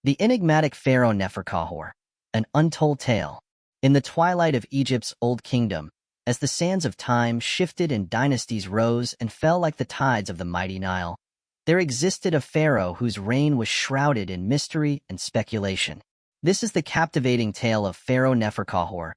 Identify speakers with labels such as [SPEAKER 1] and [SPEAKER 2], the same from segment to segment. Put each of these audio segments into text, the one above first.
[SPEAKER 1] The enigmatic Pharaoh Neferkauhor, an untold tale. In the twilight of Egypt's old kingdom, as the sands of time shifted and dynasties rose and fell like the tides of the mighty Nile, there existed a pharaoh whose reign was shrouded in mystery and speculation. This is the captivating tale of Pharaoh Neferkauhor,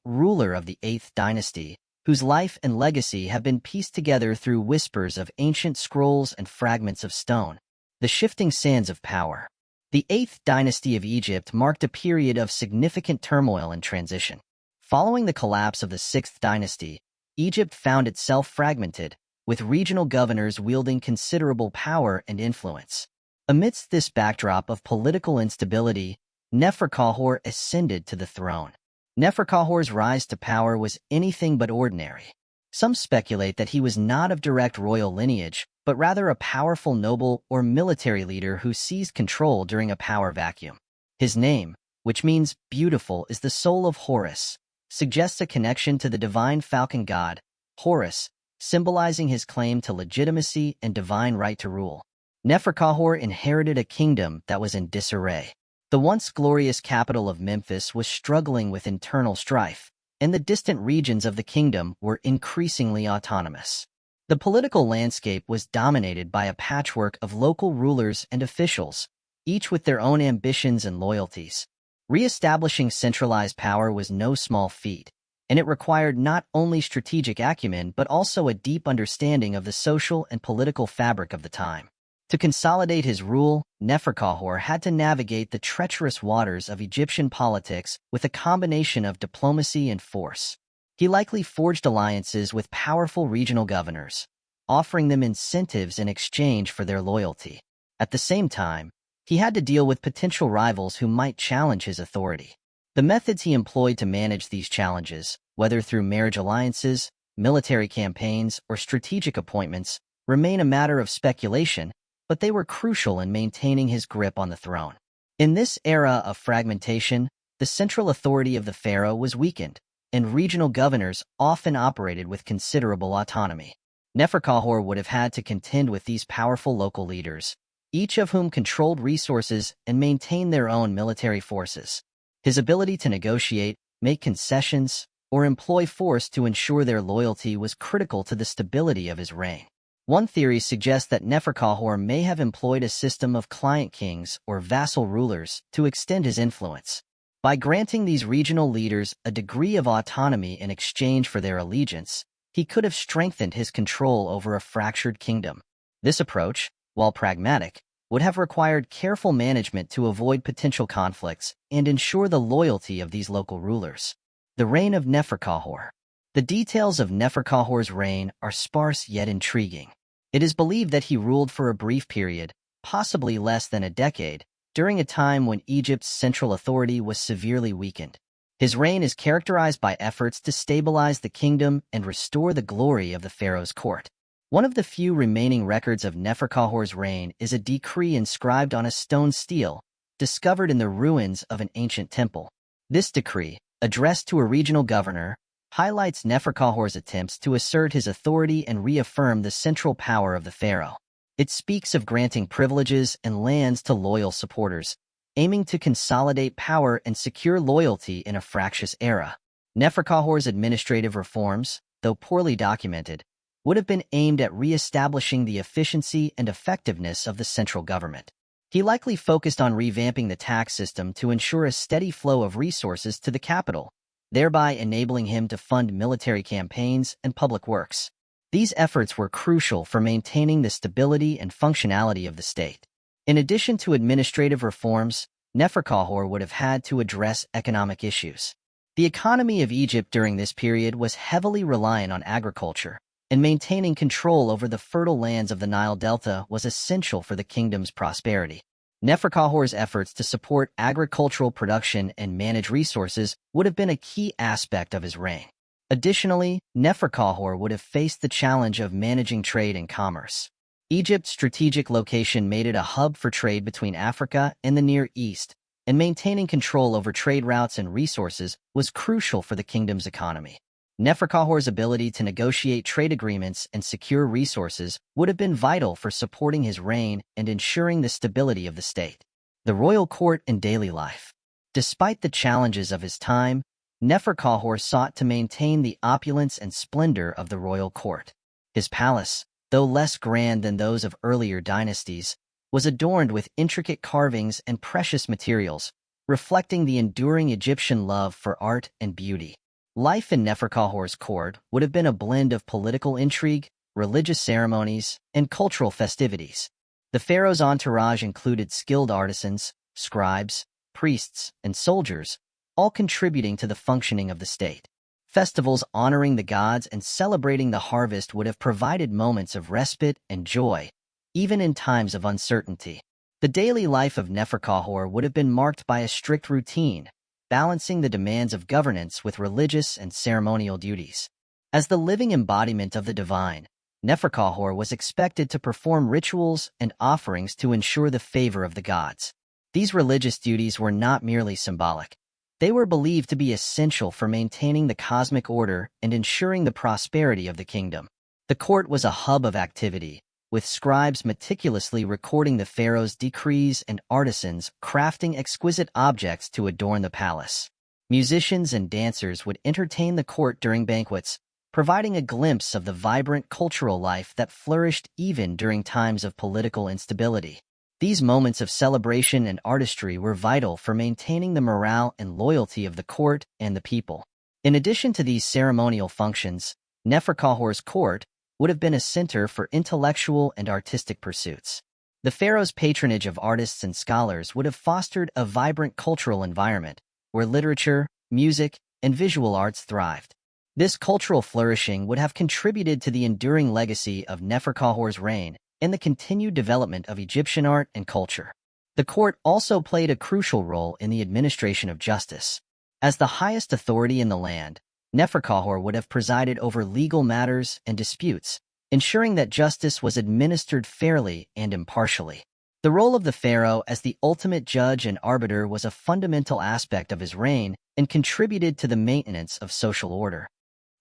[SPEAKER 1] ruler of the 8th dynasty, whose life and legacy have been pieced together through whispers of ancient scrolls and fragments of stone. The shifting sands of power. The 8th dynasty of Egypt marked a period of significant turmoil and transition. Following the collapse of the 6th dynasty, Egypt found itself fragmented, with regional governors wielding considerable power and influence. Amidst this backdrop of political instability, Neferkauhor ascended to the throne. Neferkauhor's rise to power was anything but ordinary. Some speculate that he was not of direct royal lineage, but rather a powerful noble or military leader who seized control during a power vacuum. His name, which means beautiful, is the soul of Horus, suggests a connection to the divine falcon god, Horus, symbolizing his claim to legitimacy and divine right to rule. Neferkauhor inherited a kingdom that was in disarray. The once glorious capital of Memphis was struggling with internal strife, and the distant regions of the kingdom were increasingly autonomous. The political landscape was dominated by a patchwork of local rulers and officials, each with their own ambitions and loyalties. Re-establishing centralized power was no small feat, and it required not only strategic acumen but also a deep understanding of the social and political fabric of the time. To consolidate his rule, Neferkauhor had to navigate the treacherous waters of Egyptian politics with a combination of diplomacy and force. He likely forged alliances with powerful regional governors, offering them incentives in exchange for their loyalty. At the same time, he had to deal with potential rivals who might challenge his authority. The methods he employed to manage these challenges, whether through marriage alliances, military campaigns, or strategic appointments, remain a matter of speculation, but they were crucial in maintaining his grip on the throne. In this era of fragmentation, the central authority of the pharaoh was weakened, and regional governors often operated with considerable autonomy. Neferkauhor would have had to contend with these powerful local leaders, each of whom controlled resources and maintained their own military forces. His ability to negotiate, make concessions, or employ force to ensure their loyalty was critical to the stability of his reign. One theory suggests that Neferkauhor may have employed a system of client kings or vassal rulers to extend his influence. By granting these regional leaders a degree of autonomy in exchange for their allegiance, he could have strengthened his control over a fractured kingdom. This approach, while pragmatic, would have required careful management to avoid potential conflicts and ensure the loyalty of these local rulers. The reign of Neferkauhor. The details of Neferkauhor's reign are sparse yet intriguing. It is believed that he ruled for a brief period, possibly less than a decade, during a time when Egypt's central authority was severely weakened. His reign is characterized by efforts to stabilize the kingdom and restore the glory of the pharaoh's court. One of the few remaining records of Neferkauhor's reign is a decree inscribed on a stone stele, discovered in the ruins of an ancient temple. This decree, addressed to a regional governor, highlights Neferkauhor's attempts to assert his authority and reaffirm the central power of the pharaoh. It speaks of granting privileges and lands to loyal supporters, aiming to consolidate power and secure loyalty in a fractious era. Neferkauhor's administrative reforms, though poorly documented, would have been aimed at re-establishing the efficiency and effectiveness of the central government. He likely focused on revamping the tax system to ensure a steady flow of resources to the capital, thereby enabling him to fund military campaigns and public works. These efforts were crucial for maintaining the stability and functionality of the state. In addition to administrative reforms, Neferkauhor would have had to address economic issues. The economy of Egypt during this period was heavily reliant on agriculture, and maintaining control over the fertile lands of the Nile Delta was essential for the kingdom's prosperity. Neferkauhor's efforts to support agricultural production and manage resources would have been a key aspect of his reign. Additionally, Neferkauhor would have faced the challenge of managing trade and commerce. Egypt's strategic location made it a hub for trade between Africa and the Near East, and maintaining control over trade routes and resources was crucial for the kingdom's economy. Neferkauhor's ability to negotiate trade agreements and secure resources would have been vital for supporting his reign and ensuring the stability of the state. The royal court and daily life. Despite the challenges of his time, Neferkauhor sought to maintain the opulence and splendor of the royal court. His palace, though less grand than those of earlier dynasties, was adorned with intricate carvings and precious materials, reflecting the enduring Egyptian love for art and beauty. Life in Neferkauhor's court would have been a blend of political intrigue, religious ceremonies, and cultural festivities. The pharaoh's entourage included skilled artisans, scribes, priests, and soldiers, all contributing to the functioning of the state. Festivals honoring the gods and celebrating the harvest would have provided moments of respite and joy, even in times of uncertainty. The daily life of Neferkauhor would have been marked by a strict routine, balancing the demands of governance with religious and ceremonial duties. As the living embodiment of the divine, Neferkauhor was expected to perform rituals and offerings to ensure the favor of the gods. These religious duties were not merely symbolic. They were believed to be essential for maintaining the cosmic order and ensuring the prosperity of the kingdom. The court was a hub of activity, with scribes meticulously recording the pharaoh's decrees and artisans crafting exquisite objects to adorn the palace. Musicians and dancers would entertain the court during banquets, providing a glimpse of the vibrant cultural life that flourished even during times of political instability. These moments of celebration and artistry were vital for maintaining the morale and loyalty of the court and the people. In addition to these ceremonial functions, Neferkauhor's court would have been a center for intellectual and artistic pursuits. The pharaoh's patronage of artists and scholars would have fostered a vibrant cultural environment where literature, music, and visual arts thrived. This cultural flourishing would have contributed to the enduring legacy of Neferkauhor's reign and the continued development of Egyptian art and culture. The court also played a crucial role in the administration of justice. As the highest authority in the land, Neferkauhor would have presided over legal matters and disputes, ensuring that justice was administered fairly and impartially. The role of the pharaoh as the ultimate judge and arbiter was a fundamental aspect of his reign and contributed to the maintenance of social order.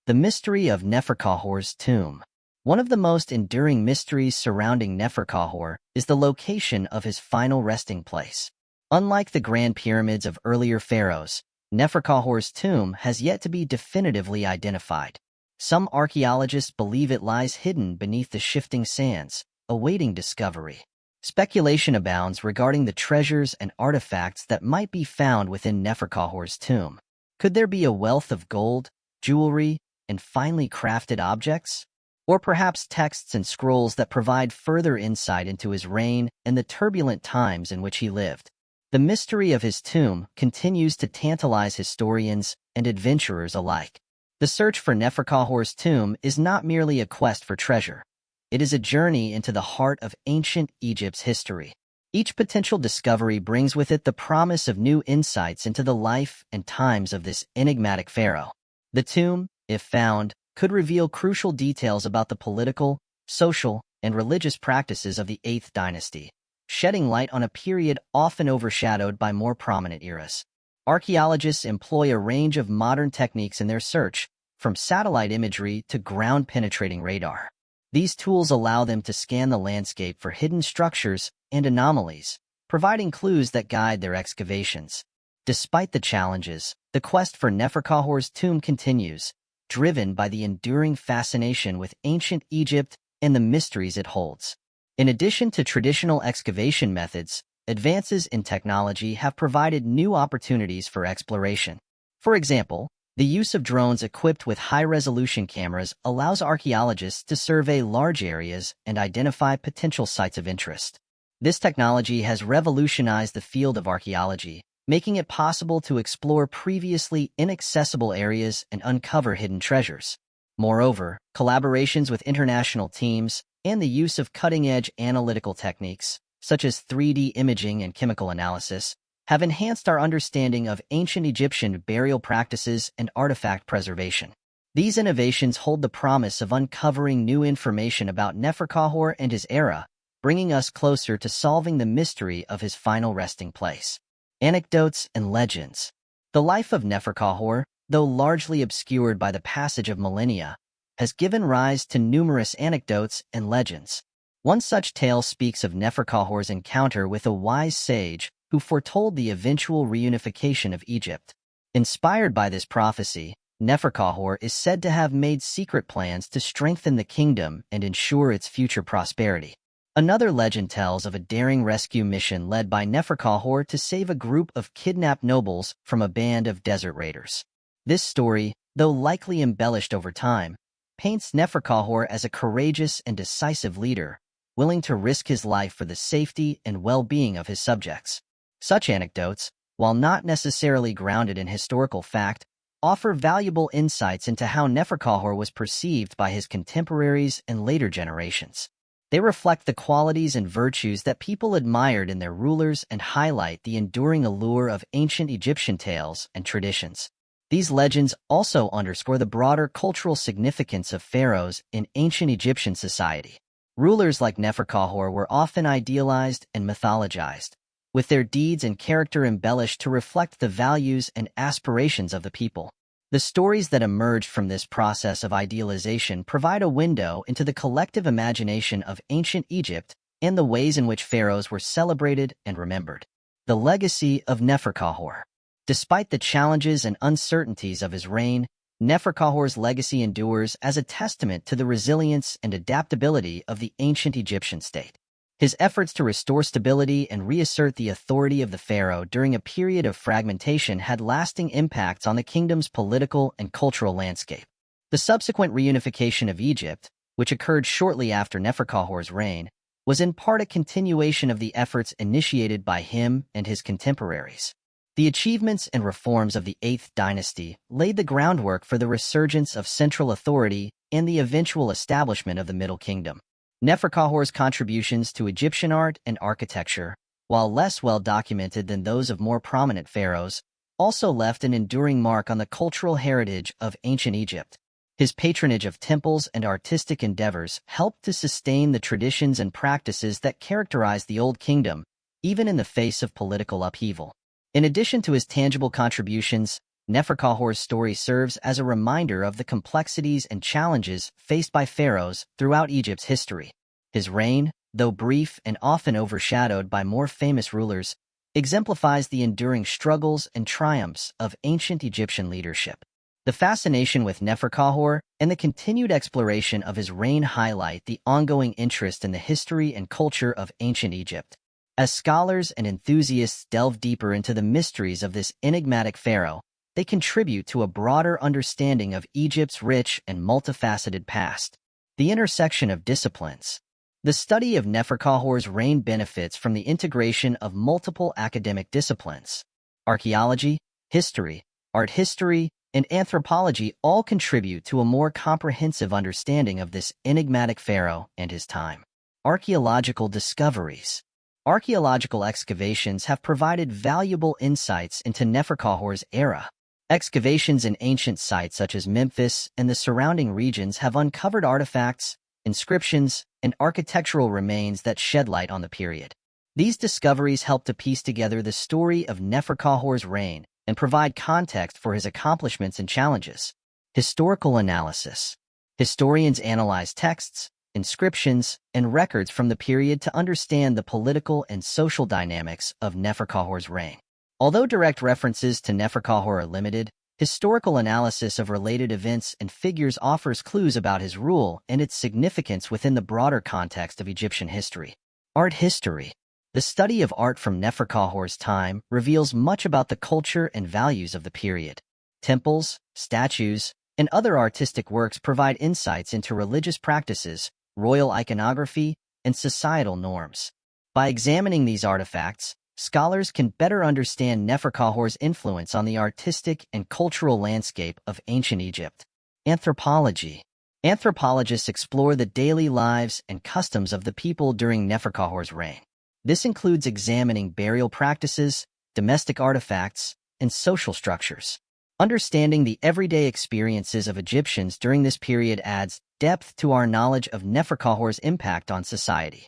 [SPEAKER 1] The mystery of Neferkauhor's tomb. One of the most enduring mysteries surrounding Neferkauhor is the location of his final resting place. Unlike the grand pyramids of earlier pharaohs, Neferkauhor's tomb has yet to be definitively identified. Some archaeologists believe it lies hidden beneath the shifting sands, awaiting discovery. Speculation abounds regarding the treasures and artifacts that might be found within Neferkauhor's tomb. Could there be a wealth of gold, jewelry, and finely crafted objects? Or perhaps texts and scrolls that provide further insight into his reign and the turbulent times in which he lived. The mystery of his tomb continues to tantalize historians and adventurers alike. The search for Neferkauhor's tomb is not merely a quest for treasure. It is a journey into the heart of ancient Egypt's history. Each potential discovery brings with it the promise of new insights into the life and times of this enigmatic pharaoh. The tomb, if found, could reveal crucial details about the political, social, and religious practices of the 8th dynasty, shedding light on a period often overshadowed by more prominent eras. Archaeologists employ a range of modern techniques in their search, from satellite imagery to ground-penetrating radar. These tools allow them to scan the landscape for hidden structures and anomalies, providing clues that guide their excavations. Despite the challenges, the quest for Neferkauhor's tomb continues, driven by the enduring fascination with ancient Egypt and the mysteries it holds. In addition to traditional excavation methods, advances in technology have provided new opportunities for exploration. For example, the use of drones equipped with high-resolution cameras allows archaeologists to survey large areas and identify potential sites of interest. This technology has revolutionized the field of archaeology, making it possible to explore previously inaccessible areas and uncover hidden treasures. Moreover, collaborations with international teams and the use of cutting-edge analytical techniques, such as 3D imaging and chemical analysis, have enhanced our understanding of ancient Egyptian burial practices and artifact preservation. These innovations hold the promise of uncovering new information about Neferkauhor and his era, bringing us closer to solving the mystery of his final resting place. Anecdotes and legends. The life of Neferkauhor, though largely obscured by the passage of millennia, has given rise to numerous anecdotes and legends. One such tale speaks of Neferkauhor's encounter with a wise sage who foretold the eventual reunification of Egypt. Inspired by this prophecy, Neferkauhor is said to have made secret plans to strengthen the kingdom and ensure its future prosperity. Another legend tells of a daring rescue mission led by Neferkauhor to save a group of kidnapped nobles from a band of desert raiders. This story, though likely embellished over time, paints Neferkauhor as a courageous and decisive leader, willing to risk his life for the safety and well-being of his subjects. Such anecdotes, while not necessarily grounded in historical fact, offer valuable insights into how Neferkauhor was perceived by his contemporaries and later generations. They reflect the qualities and virtues that people admired in their rulers and highlight the enduring allure of ancient Egyptian tales and traditions. These legends also underscore the broader cultural significance of pharaohs in ancient Egyptian society. Rulers like Neferkauhor were often idealized and mythologized, with their deeds and character embellished to reflect the values and aspirations of the people. The stories that emerged from this process of idealization provide a window into the collective imagination of ancient Egypt and the ways in which pharaohs were celebrated and remembered. The legacy of Neferkauhor. Despite the challenges and uncertainties of his reign, Neferkauhor's legacy endures as a testament to the resilience and adaptability of the ancient Egyptian state. His efforts to restore stability and reassert the authority of the pharaoh during a period of fragmentation had lasting impacts on the kingdom's political and cultural landscape. The subsequent reunification of Egypt, which occurred shortly after Neferkauhor's reign, was in part a continuation of the efforts initiated by him and his contemporaries. The achievements and reforms of the 8th dynasty laid the groundwork for the resurgence of central authority and the eventual establishment of the Middle Kingdom. Neferkauhor's contributions to Egyptian art and architecture, while less well documented than those of more prominent pharaohs, also left an enduring mark on the cultural heritage of ancient Egypt. His patronage of temples and artistic endeavors helped to sustain the traditions and practices that characterized the Old Kingdom, even in the face of political upheaval. In addition to his tangible contributions, Neferkauhor's story serves as a reminder of the complexities and challenges faced by pharaohs throughout Egypt's history. His reign, though brief and often overshadowed by more famous rulers, exemplifies the enduring struggles and triumphs of ancient Egyptian leadership. The fascination with Neferkauhor and the continued exploration of his reign highlight the ongoing interest in the history and culture of ancient Egypt. As scholars and enthusiasts delve deeper into the mysteries of this enigmatic pharaoh, they contribute to a broader understanding of Egypt's rich and multifaceted past. The intersection of disciplines. The study of Neferkauhor's reign benefits from the integration of multiple academic disciplines. Archaeology, history, art history, and anthropology all contribute to a more comprehensive understanding of this enigmatic pharaoh and his time. Archaeological discoveries. Archaeological excavations have provided valuable insights into Neferkauhor's era. Excavations in ancient sites such as Memphis and the surrounding regions have uncovered artifacts, inscriptions, and architectural remains that shed light on the period. These discoveries help to piece together the story of Neferkauhor's reign and provide context for his accomplishments and challenges. Historical analysis. Historians analyze texts, inscriptions, and records from the period to understand the political and social dynamics of Neferkauhor's reign. Although direct references to Neferkauhor are limited, historical analysis of related events and figures offers clues about his rule and its significance within the broader context of Egyptian history. Art history. The study of art from Neferkauhor's time reveals much about the culture and values of the period. Temples, statues, and other artistic works provide insights into religious practices, royal iconography, and societal norms. By examining these artifacts, scholars can better understand Neferkauhor's influence on the artistic and cultural landscape of ancient Egypt. Anthropology. Anthropologists explore the daily lives and customs of the people during Neferkauhor's reign. This includes examining burial practices, domestic artifacts, and social structures. Understanding the everyday experiences of Egyptians during this period adds depth to our knowledge of Neferkauhor's impact on society.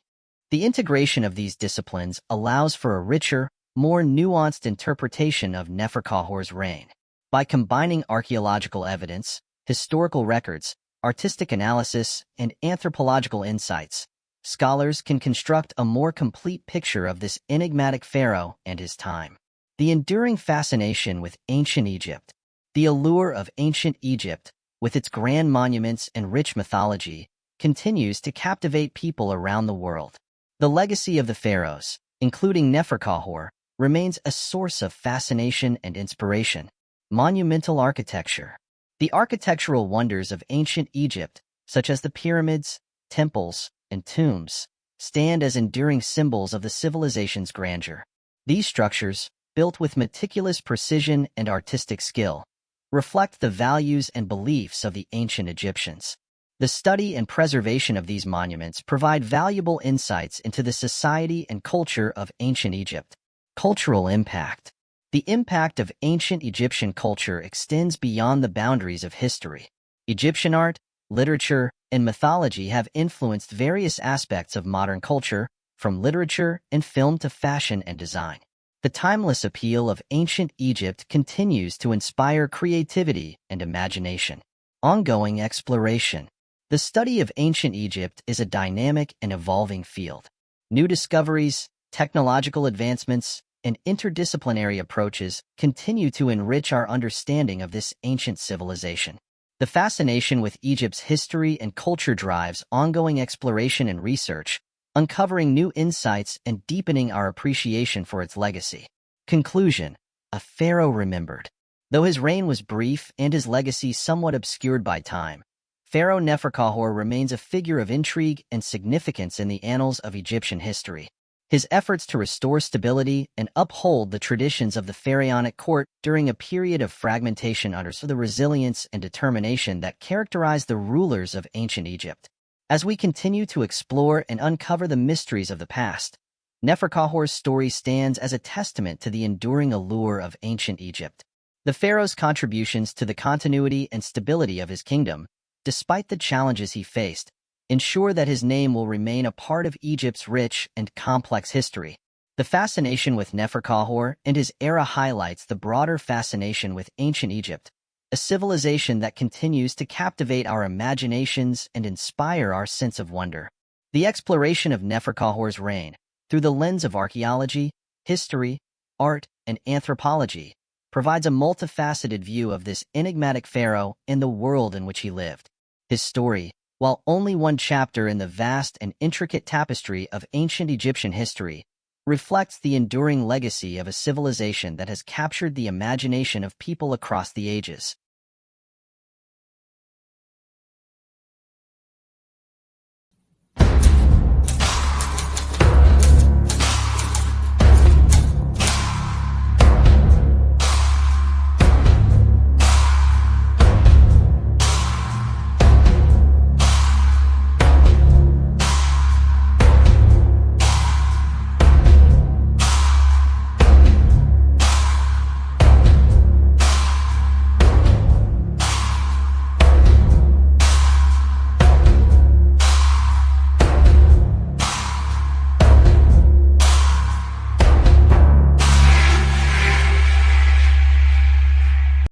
[SPEAKER 1] The integration of these disciplines allows for a richer, more nuanced interpretation of Neferkauhor's reign. By combining archaeological evidence, historical records, artistic analysis, and anthropological insights, scholars can construct a more complete picture of this enigmatic pharaoh and his time. The enduring fascination with ancient Egypt. The allure of ancient Egypt, with its grand monuments and rich mythology, continues to captivate people around the world. The legacy of the pharaohs, including Neferkauhor, remains a source of fascination and inspiration. Monumental architecture. The architectural wonders of ancient Egypt, such as the pyramids, temples, and tombs, stand as enduring symbols of the civilization's grandeur. These structures, built with meticulous precision and artistic skill, reflect the values and beliefs of the ancient Egyptians. The study and preservation of these monuments provide valuable insights into the society and culture of ancient Egypt. Cultural impact. The impact of ancient Egyptian culture extends beyond the boundaries of history. Egyptian art, literature, and mythology have influenced various aspects of modern culture, from literature and film to fashion and design. The timeless appeal of ancient Egypt continues to inspire creativity and imagination. Ongoing exploration. The study of ancient Egypt is a dynamic and evolving field. New discoveries, technological advancements, and interdisciplinary approaches continue to enrich our understanding of this ancient civilization. The fascination with Egypt's history and culture drives ongoing exploration and research, uncovering new insights and deepening our appreciation for its legacy. Conclusion. A pharaoh remembered. Though his reign was brief and his legacy somewhat obscured by time, Pharaoh Neferkauhor remains a figure of intrigue and significance in the annals of Egyptian history. His efforts to restore stability and uphold the traditions of the pharaonic court during a period of fragmentation underscore the resilience and determination that characterized the rulers of ancient Egypt. As we continue to explore and uncover the mysteries of the past, Neferkauhor's story stands as a testament to the enduring allure of ancient Egypt. The pharaoh's contributions to the continuity and stability of his kingdom, despite the challenges he faced, ensure that his name will remain a part of Egypt's rich and complex history. The fascination with Neferkauhor and his era highlights the broader fascination with ancient Egypt, a civilization that continues to captivate our imaginations and inspire our sense of wonder. The exploration of Neferkauhor's reign, through the lens of archaeology, history, art, and anthropology, provides a multifaceted view of this enigmatic pharaoh and the world in which he lived. His story, while only one chapter in the vast and intricate tapestry of ancient Egyptian history, reflects the enduring legacy of a civilization that has captured the imagination of people across the ages.